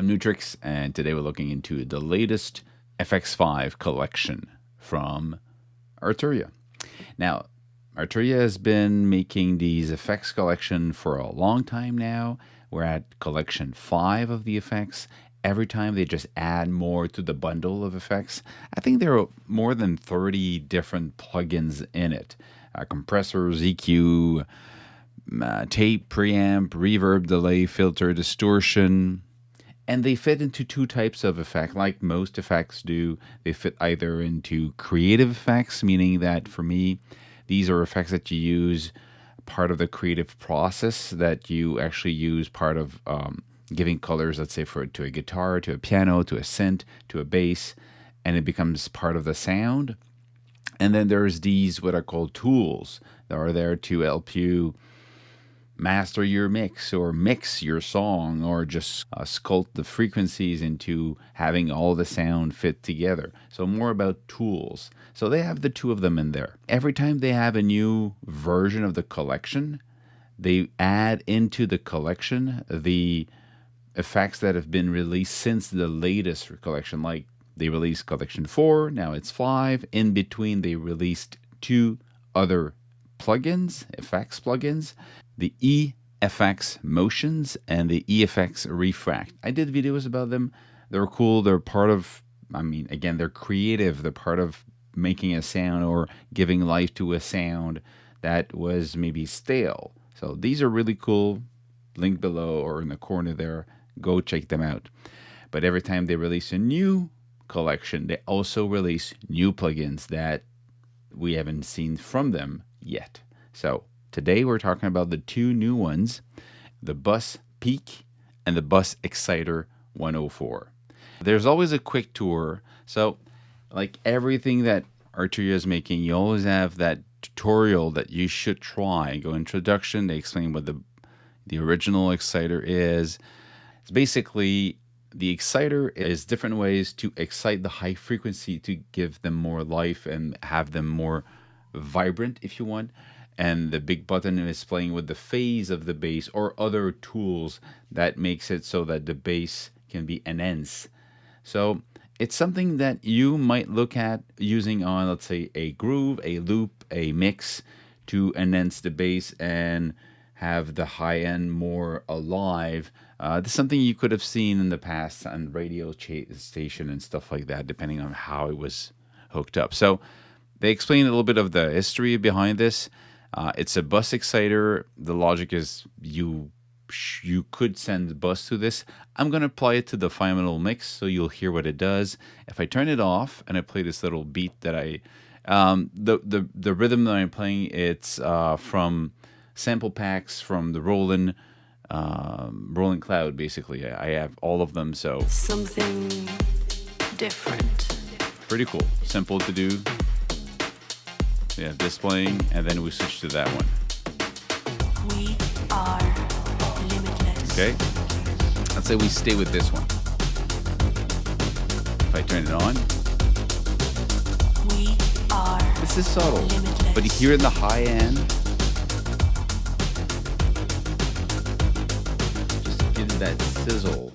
Nu-Trix, and today we're looking into the latest FX5 collection from Arturia. Now, Arturia has been making these effects collection for a long time now. We're at collection 5 of the effects. Every time they just add more to the bundle of effects. I think there are more than 30 different plugins in it. Compressors, EQ, tape, preamp, reverb, delay, filter, distortion. And they fit into two types of effect, like most effects do. They fit either into creative effects, meaning that for me, these are effects that you use part of the creative process, that you actually use part of giving colors, let's say to a guitar, to a piano, to a synth, to a bass, and it becomes part of the sound. And then there's these what are called tools that are there to help you master your mix or mix your song or just sculpt the frequencies into having all the sound fit together. So more about tools. So they have the two of them in there. Every time they have a new version of the collection, they add into the collection the effects that have been released since the latest collection. Like they released collection 4, now it's 5. In between they released 2 other plugins, effects plugins, the Efx Motions and the Efx Refract. I did videos about them. They're cool. They're part of, again, they're creative. They're part of making a sound or giving life to a sound that was maybe stale. So these are really cool. Link below or in the corner there. Go check them out. But every time they release a new collection, they also release new plugins that we haven't seen from them yet. So today we're talking about the 2 new ones, the Bus Peak and the Bus Exciter 104. There's always a quick tour. So like everything that Arturia is making, you always have that tutorial that you should try. Go introduction, they explain what the original exciter is. It's basically the exciter is different ways to excite the high frequency to give them more life and have them more vibrant if you want. And the big button is playing with the phase of the bass or other tools that makes it so that the bass can be enhanced. So it's something that you might look at using on, let's say, a groove, a loop, a mix to enhance the bass and have the high end more alive. This is something you could have seen in the past on radio station and stuff like that, depending on how it was hooked up. So they explain a little bit of the history behind this. It's a bus exciter. The logic is you could send the bus to this. I'm going to apply it to the final mix so you'll hear what it does. If I turn it off and I play this little beat that the rhythm that I'm playing, it's from sample packs from the Rolling Cloud, basically. I have all of them, so. Something different. Pretty cool. Simple to do. Yeah, this playing, and then we switch to that one. We are limitless. Okay, let's say we stay with this one. If I turn it on, we are this is subtle, limitless. but here in the high end, just give that sizzle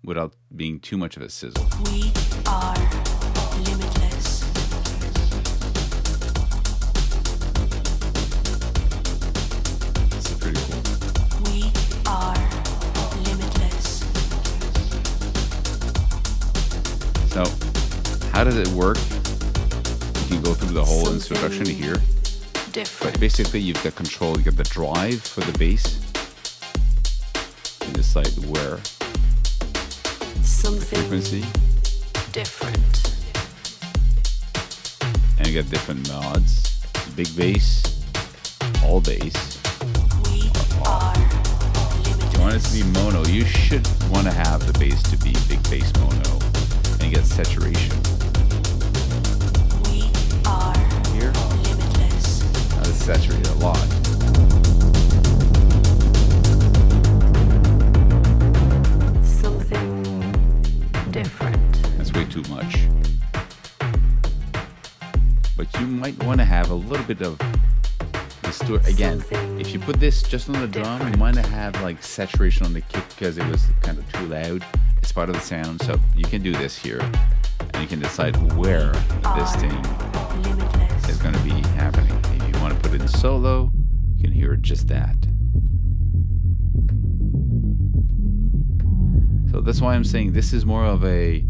without being too much of a sizzle. We are limitless. So, how does it work? You can go through the whole introduction here. Different. But basically, you've got control. You got the drive for the bass. You decide where. Something the frequency. Different. And you got different mods. Big bass, all bass. We are limitless. If you want it to be mono, you should want to have the bass to be big bass mono. And you get saturation. We are here. Limitless. Now this is saturated a lot. Something different. That's way too much. But you might want to have a little bit of distortion to it again. If you put this just on the drum, you might have like saturation on the kick because it was kind of too loud. It's part of the sound, so you can do this here, and you can decide where this thing is going to be happening. If you want to put it in solo, you can hear just that. So that's why I'm saying this is more of a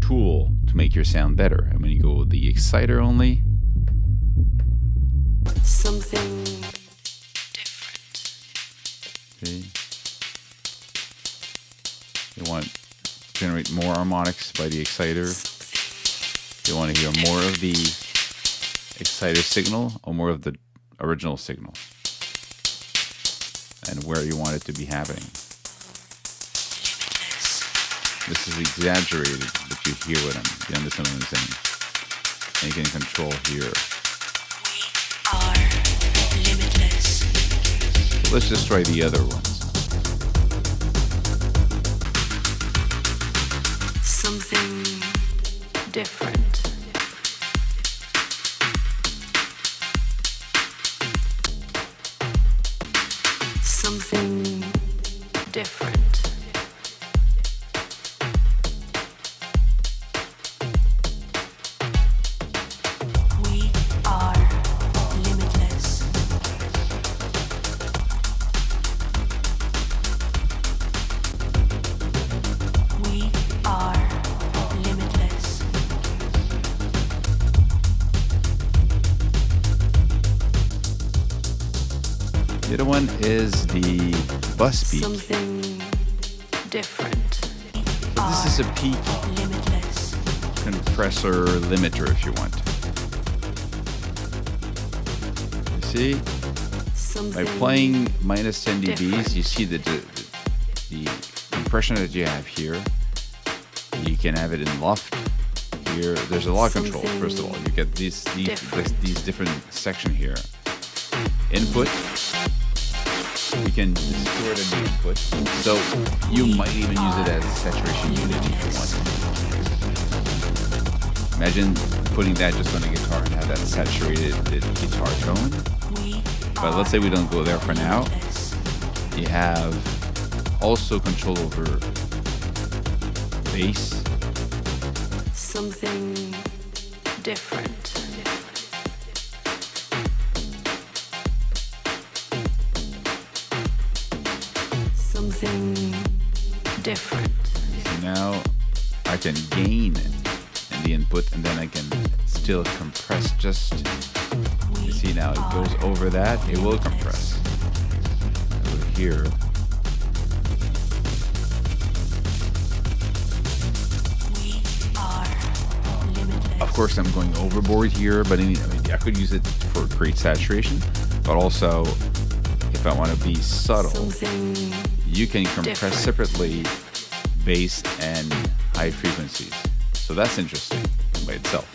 tool to make your sound better. And when you go with the exciter only, Something different. see, you want to generate more harmonics by the exciter. You want to hear more of the exciter signal or more of the original signal, and where you want it to be happening. This is exaggerated, but you hear what you understand what I'm saying. And you can control here. We are limitless. So let's just try the other ones. Something different. Something different. We are limitless. We are limitless. The other one is the bus peak. Something different. But this is a peak Limitless. compressor limiter if you want. You see, by Something playing minus 10 dBs, you see the compression that you have here. You can have it in loft. Here, there's a lot of control. First of all, you get these different section here. Input. You can distort the input. So you might even use it as a saturation unit if you want. Imagine putting that just on a guitar and have that saturated guitar tone. we But let's say we don't go there for now. limitless. You have also control over bass. Something different. Something different. So now I can gain in the input and then I can still compress just. You see now it goes over that, it will compress. Over here. We are limitless. Of course I'm going overboard here, but I mean, I could use it for great saturation, but also if I want to be subtle, Something you can compress different. separately bass and high frequencies. So that's interesting by itself.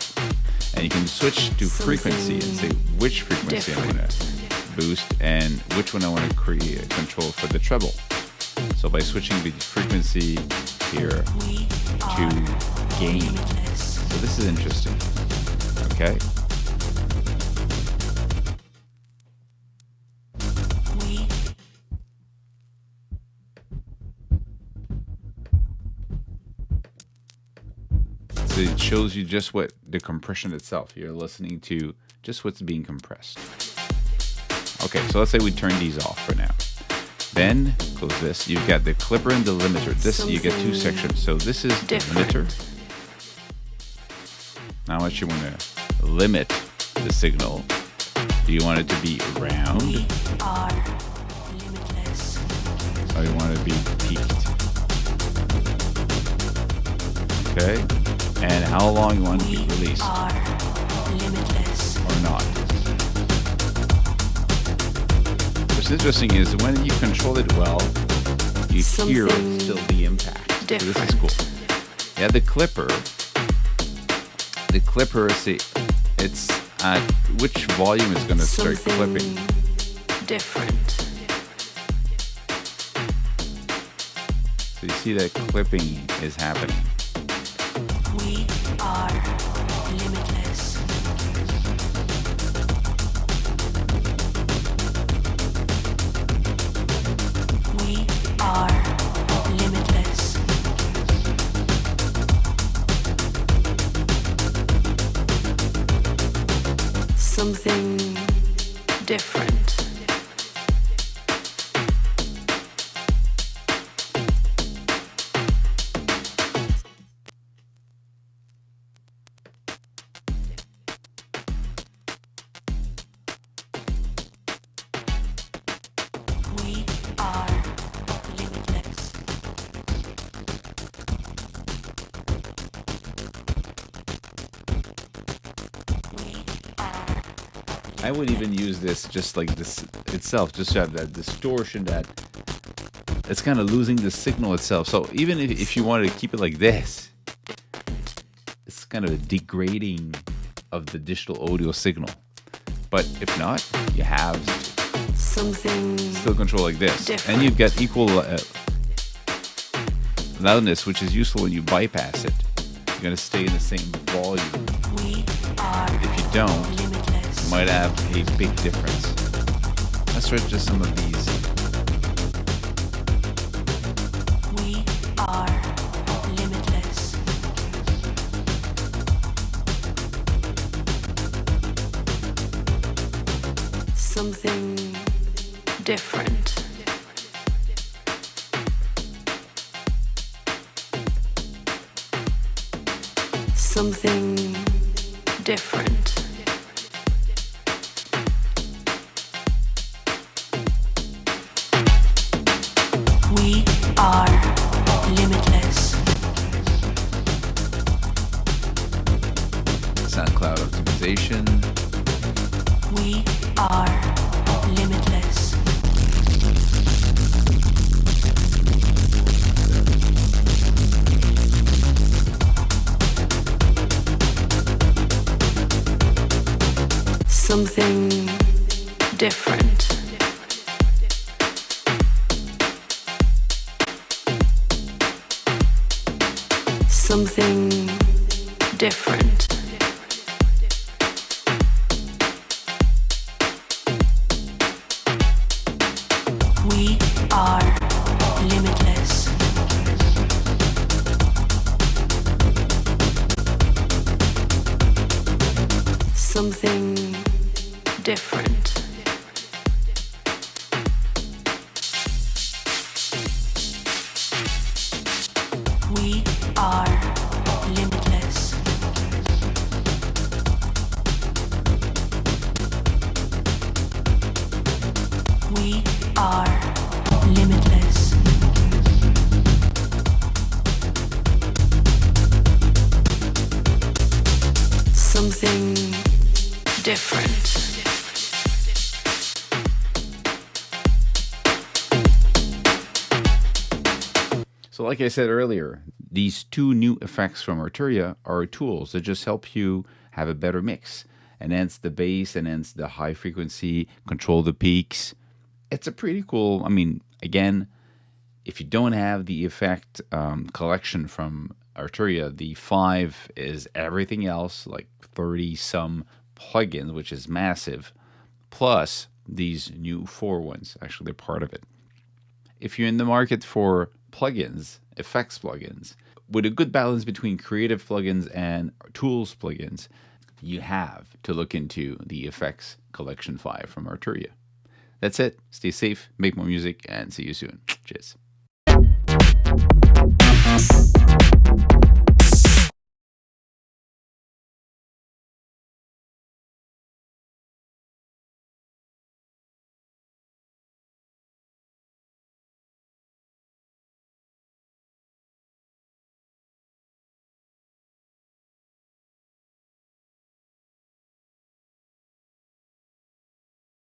And you can switch to frequency and say which frequency I want to boost and which one I want to create control for the treble. So by switching the frequency here we to are gain. limitless. So this is interesting. Okay. We So it shows you just what the compression itself. You're listening to just what's being compressed. Okay, so let's say we turn these off for now. Then close this. You've got the clipper and the limiter. This you get two sections. So this is the limiter. different. Now what you want to limit the signal. Do you want it to be round We are limitless. or you want it to be peaked? Okay. And how long you want it to be released Are limitless. or not. What's interesting is when you control it well, you hear Something still the impact. So this is different. cool. Yeah, the clipper, see, it's at which volume is going to start clipping. Something different. So you see that clipping is happening. We are limitless. I would even use this just like this itself, just to have that distortion, that it's kind of losing the signal itself. So even if you wanted to keep it like this, it's kind of a degrading of the digital audio signal. But if not, you have Something still control like this. different. And you've got equal loudness, which is useful when you bypass it. You're going to stay in the same volume. we are If you don't, limitless. you might have a big difference. Let's try just some of these. We are limitless. Something different. Something different. We are limitless. SoundCloud optimization. We are limitless. Something different. Something different. We are limitless. Something different. We are limitless. We are limitless. Something different. So like I said earlier, these two new effects from Arturia are tools that just help you have a better mix. Enhance the bass, enhance the high frequency, control the peaks. It's a pretty cool, I mean, again, if you don't have the effect collection from Arturia, the 5 is everything else, like 30 some plugins, which is massive, plus these new 4 ones. Actually, they're part of it. If you're in the market for plugins, effects plugins, with a good balance between creative plugins and tools plugins, you have to look into the Efx Collection 5 from Arturia. That's it. Stay safe, make more music, and see you soon. Cheers.